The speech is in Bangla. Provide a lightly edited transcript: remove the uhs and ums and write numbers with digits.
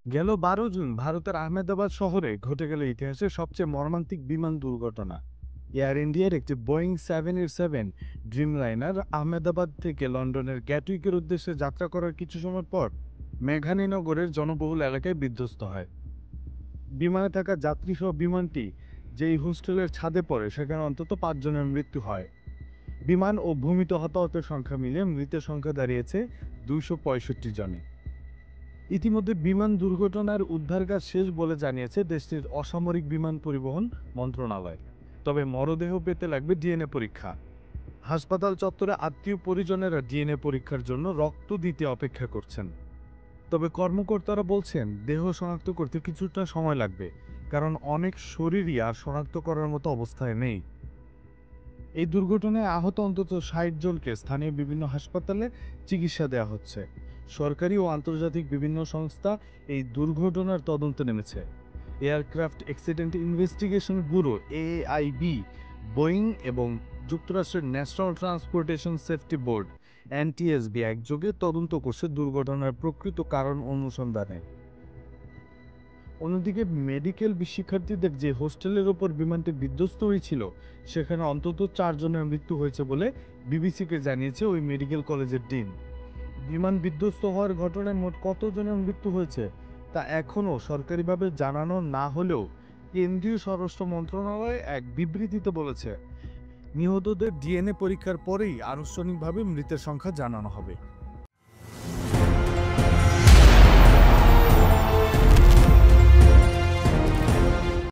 গেল 12 জুন ভারতের আহমেদাবাদ শহরে ঘটে গেল ইতিহাসের সবচেয়ে মর্মান্তিক বিমান দুর্ঘটনা। এয়ার ইন্ডিয়ার একটি বোয়িং 787 ড্রিমলাইনার আহমেদাবাদ থেকে লন্ডনের গ্যাটউইকের উদ্দেশ্যে যাত্রা করার কিছু সময় পর মেঘানীনগরের জনবহুল এলাকায় বিধ্বস্ত হয়। বিমানে থাকা যাত্রীসহ বিমানটি যেই হোস্টেলের ছাদে পড়ে সেখানে অন্তত 5 জনের মৃত্যু হয়। বিমান ও ভূমিতে হতাহতের সংখ্যা মিলিয়ে মৃতের সংখ্যা দাঁড়িয়েছে 265 জনে। ইতিমধ্যে বিমান দুর্ঘটনার উদ্ধার কাজ শেষ বলে জানিয়েছে দেশটির অসামরিক বিমান পরিবহন মন্ত্রণালয়। তবে মরদেহ পেতে লাগবে ডিএনএ পরীক্ষা। হাসপাতাল চত্বরে আত্মীয় পরিজনেরা ডিএনএ পরীক্ষার জন্য রক্ত দিতে অপেক্ষা করছেন। তবে কর্মকর্তারা বলছেন দেহ শনাক্ত করতে কিছুটা সময় লাগবে, কারণ অনেক শরীরই আর শনাক্ত করার মতো অবস্থায় নেই। এই দুর্ঘটনায় আহত অন্তত 60 জনকে স্থানীয় বিভিন্ন হাসপাতালে চিকিৎসা দেওয়া হচ্ছে। সরকারি ও আন্তর্জাতিক বিভিন্ন সংস্থা এই দুর্ঘটনার তদন্তে নেমেছে। Aircraft accident investigation bureau AIB, Boeing এবং যুক্তরাষ্ট্রের national transportation safety board NTSB একযোগে তদন্ত করছে দুর্ঘটনার প্রকৃত কারণ অনুসন্ধানে। অন্যদিকে মেডিকেল শিক্ষার্থীদের যে হোস্টেলের ওপর বিমানটি বিধ্বস্ত হয়েছিল সেখানে অন্তত 4 জনের মৃত্যু হয়েছে বলে বিবিসিকে জানিয়েছে ওই মেডিকেল কলেজের ডিন। বিমান বিধ্বস্ত হওয়ার ঘটনায় মোট কতজনের মৃত্যু হয়েছে তা এখনও সরকারিভাবে জানানো না হলেও কেন্দ্রীয় স্বরাষ্ট্র মন্ত্রণালয় এক বিবৃতিতে বলেছে নিহতদের ডিএনএ পরীক্ষার পরেই আনুষ্ঠানিকভাবে মৃতের সংখ্যা জানানো হবে।